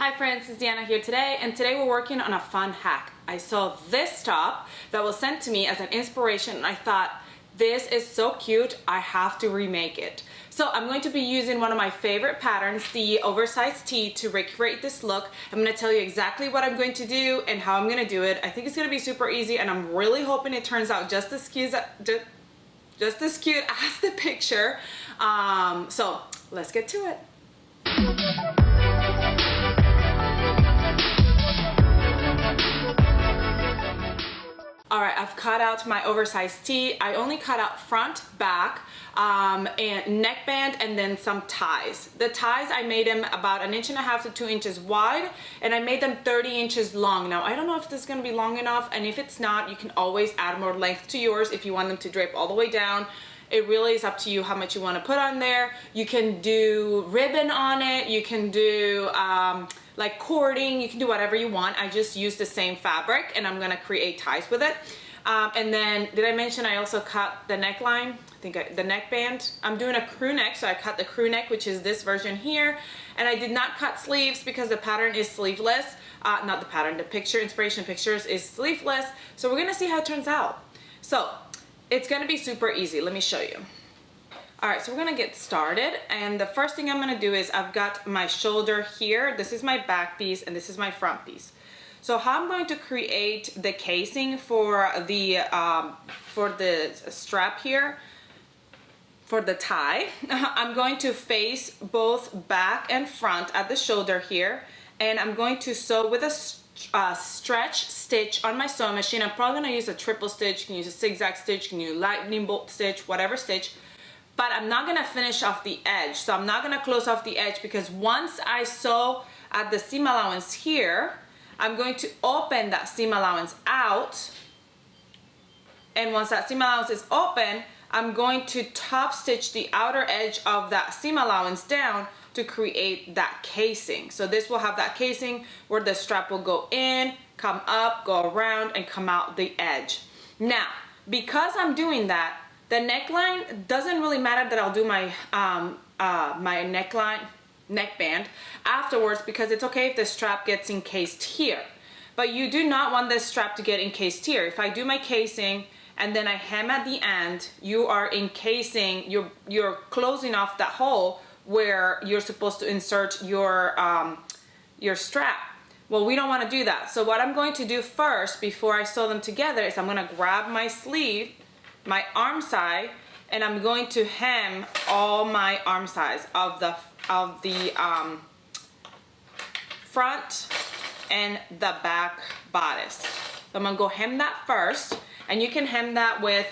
Hi friends, it's Deanna here today, and today we're working on a fun hack. I saw this top that was sent to me as an inspiration and I thought, this is so cute, I have to remake it. So I'm going to be using one of my favorite patterns, the oversized tee, to recreate this look. I'm going to tell you exactly what I'm going to do and how I'm going to do it. I think it's going to be super easy and I'm really hoping it turns out just as cute as the picture. So let's get to it. Alright, I've cut out my oversized tee. I only cut out front, back, and neckband, and then some ties. The ties, I made them about 1.5 inches to 2 inches wide, and I made them 30 inches long. Now, I don't know if this is going to be long enough, and if it's not, you can always add more length to yours if you want them to drape all the way down. It really is up to you how much you want to put on there. You can do ribbon on it, you can do like cording, you can do whatever you want. I just used the same fabric and I'm gonna create ties with it. And then, did I mention I also cut the neckline? The neckband. I'm doing a crew neck, so I cut the crew neck, which is this version here. And I did not cut sleeves because the pattern is sleeveless. Not the pattern, the picture, inspiration pictures is sleeveless. So we're gonna see how it turns out. So, it's gonna be super easy. Let me show you. All right, so we're gonna get started. And the first thing I'm gonna do is I've got my shoulder here. This is my back piece and this is my front piece. So how I'm going to create the casing for the strap here, for the tie, I'm going to face both back and front at the shoulder here. And I'm going to sew with a stretch stitch on my sewing machine. I'm probably gonna use a triple stitch, you can use a zigzag stitch, you can use lightning bolt stitch, whatever stitch, but I'm not gonna finish off the edge. So I'm not gonna close off the edge because once I sew at the seam allowance here, I'm going to open that seam allowance out, and once that seam allowance is open, I'm going to top stitch the outer edge of that seam allowance down to create that casing. So this will have that casing where the strap will go in, come up, go around, and come out the edge. Now, because I'm doing that, the neckline doesn't really matter that I'll do my my neckband afterwards, because it's okay if the strap gets encased here. But you do not want this strap to get encased here. If I do my casing and then I hem at the end, you are encasing, you're closing off that hole where you're supposed to insert your strap. Well, we don't want to do that. So what I'm going to do first before I sew them together is I'm going to grab my sleeve, my arm side, and I'm going to hem all my arm sides of the front and the back bodice. So I'm going to go hem that first, and you can hem that with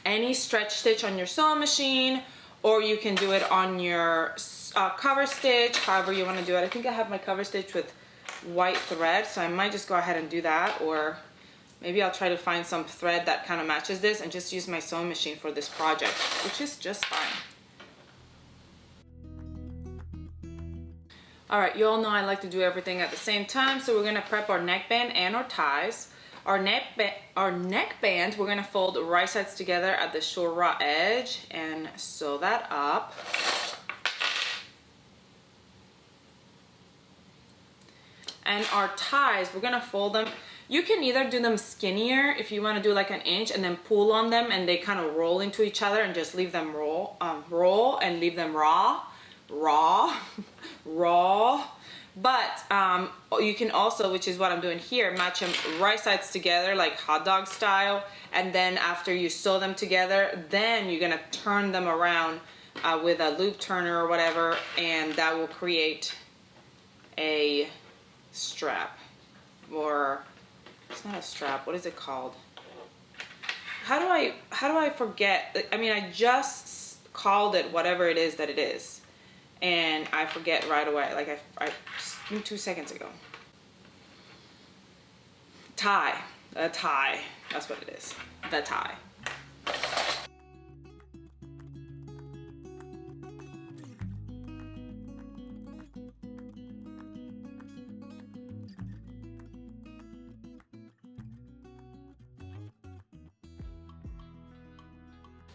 any stretch stitch on your sewing machine, or you can do it on your cover stitch, however you want to do it. I think I have my cover stitch with white thread, so I might just go ahead and do that, or maybe I'll try to find some thread that kind of matches this and just use my sewing machine for this project, which is just fine. All right, you all know I like to do everything at the same time, so we're gonna prep our neckband and our ties. Our neckband, we're gonna fold right sides together at the short raw edge and sew that up. And our ties, we're gonna fold them. You can either do them skinnier if you wanna do like 1 inch and then pull on them and they kind of roll into each other, and just leave them roll and leave them raw. But you can also, which is what I'm doing here, match them right sides together like hot dog style, and then after you sew them together, then you're gonna turn them around with a loop turner or whatever, and that will create a strap. Or it's not a strap, what is it called? How do I forget? I mean, I just called it whatever it is that it is, and I forget right away, like I 2 seconds ago. Tie, a tie, that's what it is, the tie.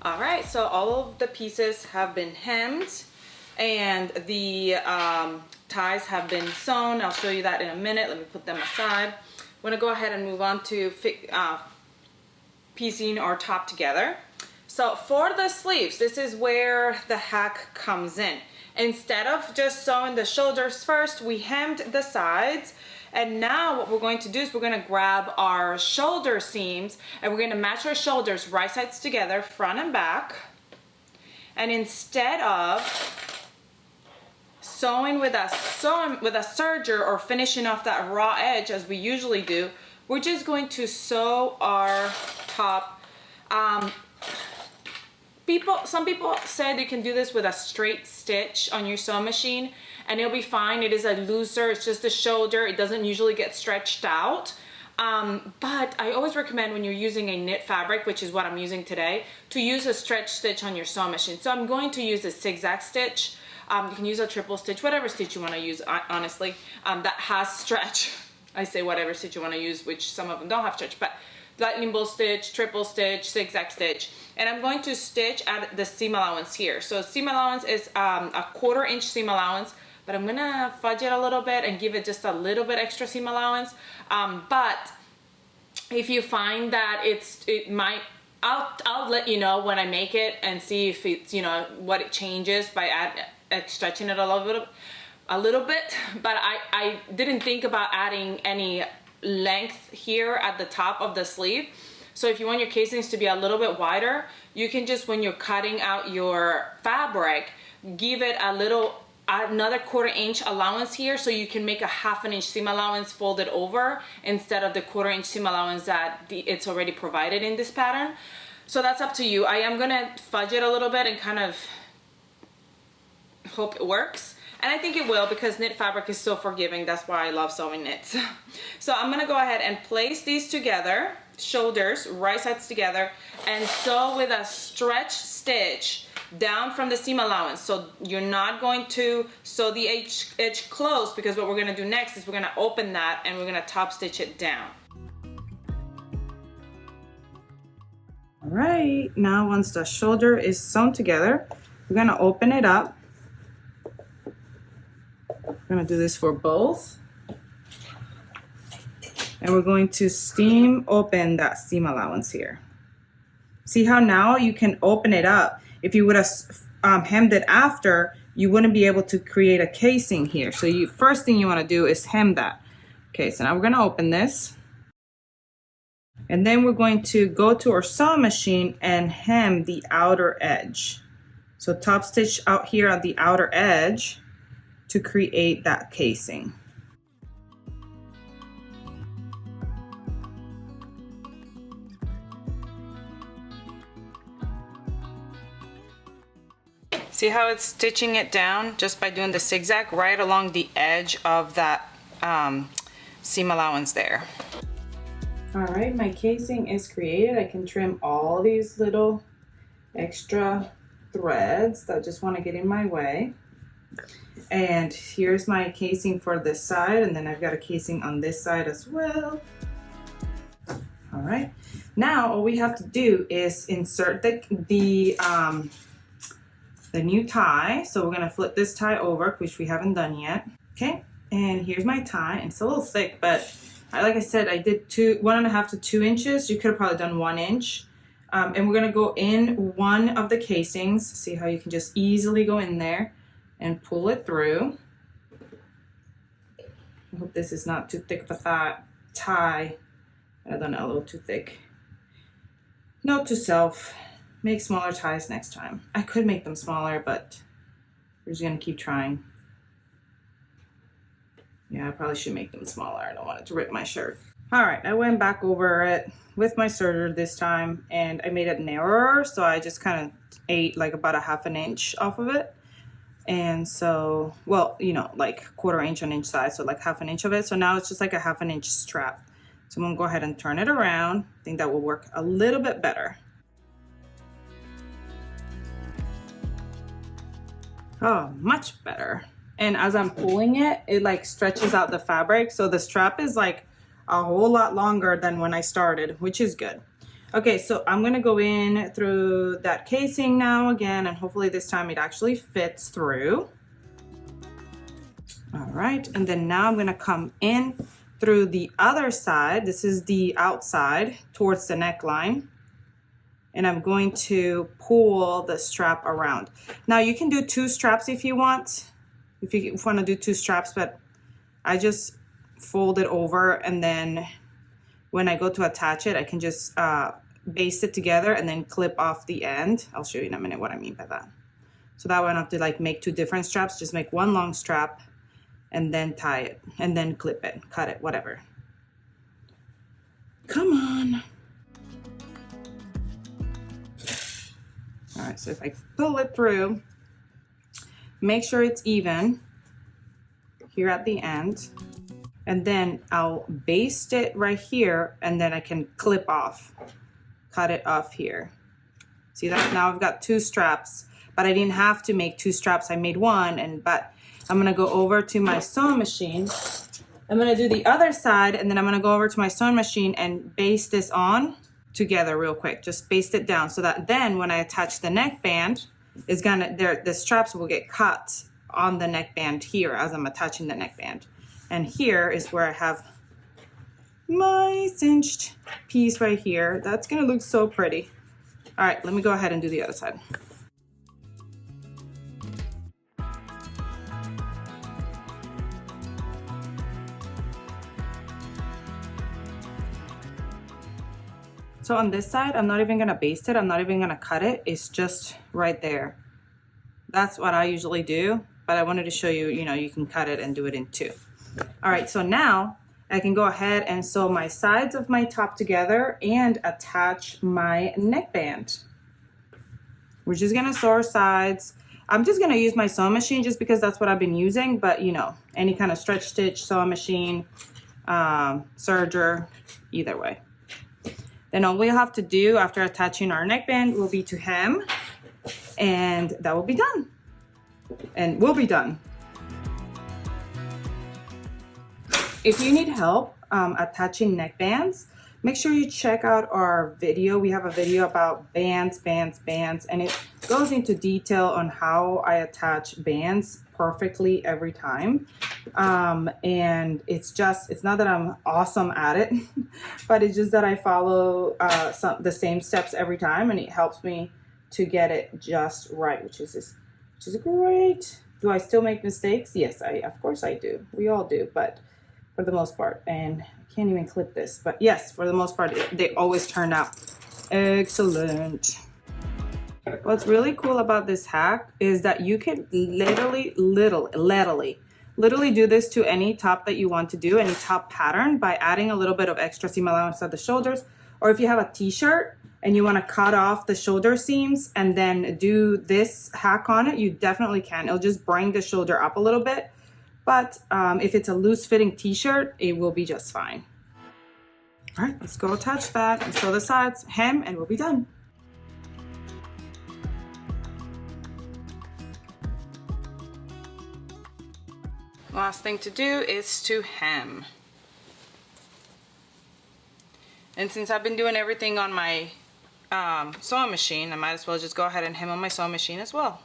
All right, so all of the pieces have been hemmed, and the ties have been sewn. I'll show you that in a minute. Let me put them aside. I'm gonna go ahead and move on to piecing our top together. So for the sleeves, this is where the hack comes in. Instead of just sewing the shoulders first, we hemmed the sides. And now what we're going to do is we're going to grab our shoulder seams and we're going to match our shoulders right sides together, front and back. And instead of sewing with a serger or finishing off that raw edge as we usually do, we're just going to sew our top. Some people said you can do this with a straight stitch on your sewing machine and it'll be fine. It is a looser, it's just a shoulder. It doesn't usually get stretched out. But I always recommend when you're using a knit fabric, which is what I'm using today, to use a stretch stitch on your sewing machine. So I'm going to use a zigzag stitch. You can use a triple stitch, whatever stitch you want to use, honestly, that has stretch. I say whatever stitch you want to use, which some of them don't have stretch, but lightning bolt stitch, triple stitch, zigzag stitch. And I'm going to stitch at the seam allowance here. So seam allowance is a 1/4 inch seam allowance, but I'm gonna fudge it a little bit and give it just a little bit extra seam allowance. But if you find that I'll let you know when I make it and see if it's, you know, what it changes by stretching it a little bit. But I didn't think about adding any length here at the top of the sleeve. So if you want your casings to be a little bit wider, you can just, when you're cutting out your fabric, give it another 1/4 inch allowance here, so you can make a 1/2 inch seam allowance folded over instead of the 1/4 inch seam allowance that it's already provided in this pattern. So that's up to you. I am gonna fudge it a little bit and kind of hope it works. And I think it will, because knit fabric is so forgiving. That's why I love sewing knits. So I'm gonna go ahead and place these together, shoulders, right sides together, and sew with a stretch stitch down from the seam allowance. So you're not going to sew the edge closed, because what we're gonna do next is we're gonna open that and we're gonna top stitch it down. All right, now once the shoulder is sewn together, we're gonna open it up. We're gonna do this for both. And we're going to seam open that seam allowance here. See how now you can open it up. If you would have hemmed it after, you wouldn't be able to create a casing here. So first thing you wanna do is hem that. Okay, so now we're gonna open this. And then we're going to go to our sewing machine and hem the outer edge. So top stitch out here at the outer edge to create that casing. See how it's stitching it down just by doing the zigzag right along the edge of that seam allowance there. All right, my casing is created. I can trim all these little extra threads that just want to get in my way. And here's my casing for this side, and then I've got a casing on this side as well. All right, now all we have to do is insert the new tie. So we're gonna flip this tie over, which we haven't done yet. Okay, and here's my tie. It's a little thick, but like I said, I did 1.5 to 2 inches. You could have probably done 1 inch. And we're gonna go in one of the casings. See how you can just easily go in there and pull it through. I hope this is not too thick of a tie. I don't know, a little too thick. Note to self, make smaller ties next time. I could make them smaller, but we're just gonna keep trying. Yeah, I probably should make them smaller. I don't want it to rip my shirt. All right, I went back over it with my serger this time, and I made it narrower, so I just kind of ate like about a 1/2 inch off of it. And so, well, you know, like 1/4 inch on each side, so like 1/2 inch of it. So now it's just like a 1/2 inch strap. So I'm gonna go ahead and turn it around. I think that will work a little bit better. Oh, much better. And as I'm pulling it, it like stretches out the fabric. So the strap is like a whole lot longer than when I started, which is good. Okay, so I'm gonna go in through that casing now again, and hopefully this time it actually fits through. All right, and then now I'm gonna come in through the other side. This is the outside towards the neckline. And I'm going to pull the strap around. Now you can do 2 straps if you want. If you want to do 2 straps, but I just fold it over, and then when I go to attach it, I can just baste it together and then clip off the end. I'll show you in a minute what I mean by that. So that way I don't have to like make 2 different straps, just make 1 long strap and then tie it and then clip it, cut it, whatever. Come on. All right, so if I pull it through, make sure it's even here at the end, and then I'll baste it right here, and then I can clip off, cut it off here. See that? Now I've got 2 straps, but I didn't have to make 2 straps. I made 1, but I'm gonna go over to my sewing machine. I'm gonna do the other side, and then I'm gonna go over to my sewing machine and baste this on together real quick. Just baste it down so that then when I attach the neckband, is gonna the straps will get cut on the neckband here as I'm attaching the neckband. And here is where I have my cinched piece right here. That's gonna look so pretty. All right, let me go ahead and do the other side. So on this side, I'm not even gonna baste it. I'm not even gonna cut it. It's just right there. That's what I usually do, but I wanted to show you, you can cut it and do it in 2. All right, so now I can go ahead and sew my sides of my top together and attach my neckband. We're just gonna sew our sides. I'm just gonna use my sewing machine just because that's what I've been using, but any kind of stretch stitch, sewing machine, serger, either way. Then all we have to do after attaching our neckband will be to hem, and that will be done. And we'll be done. If you need help attaching neckbands, make sure you check out our video. We have a video about bands, and it goes into detail on how I attach bands perfectly every time. And it's not that I'm awesome at it, but it's just that I follow the same steps every time, and it helps me to get it just right, which is great. Do I still make mistakes? Yes, of course I do. We all do, but for the most part, and I can't even clip this, but yes, for the most part, they always turn out excellent. What's really cool about this hack is that you can literally do this to any top that you want to do, any top pattern, by adding a little bit of extra seam allowance at the shoulders. Or if you have a t-shirt and you want to cut off the shoulder seams and then do this hack on it, you definitely can. It'll just bring the shoulder up a little bit. But if it's a loose fitting t-shirt, it will be just fine. All right, let's go attach that and sew the sides, hem, and we'll be done. Last thing to do is to hem. And since I've been doing everything on my sewing machine, I might as well just go ahead and hem on my sewing machine as well.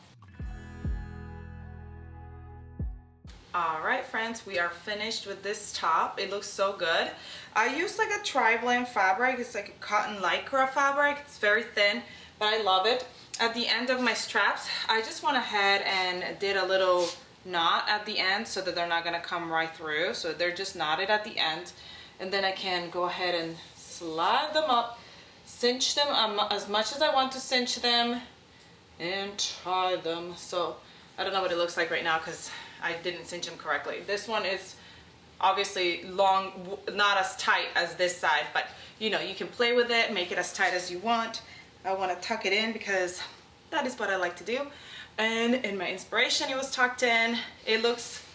Alright friends, we are finished with this top. It looks so good. I used like a tri-blend fabric. It's like a cotton lycra fabric. It's very thin, but I love it. At the end of my straps, I just went ahead and did a little knot at the end so that they're not going to come right through. So they're just knotted at the end. And then I can go ahead and slide them up, cinch them as much as I want to cinch them, and tie them. So I don't know what it looks like right now because I didn't cinch them correctly. This one is obviously long, not as tight as this side, but you can play with it, make it as tight as you want. I want to tuck it in because that is what I like to do. And in my inspiration, it was tucked in. It looks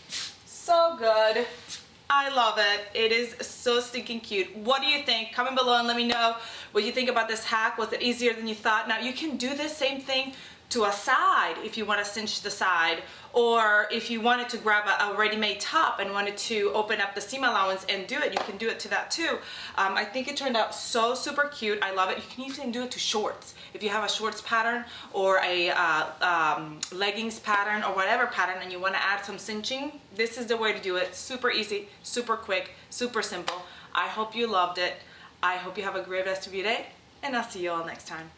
so good. I love it. It is so stinking cute. What do you think? Comment below and let me know what you think about this hack. Was it easier than you thought? Now you can do this same thing to a side if you want to cinch the side, or if you wanted to grab a ready-made top and wanted to open up the seam allowance and do it, you can do it to that too. I think it turned out so super cute. I love it. You can even do it to shorts. If you have a shorts pattern or a leggings pattern or whatever pattern and you want to add some cinching, this is the way to do it. Super easy, super quick, super simple. I hope you loved it. I hope you have a great rest of your day, and I'll see you all next time.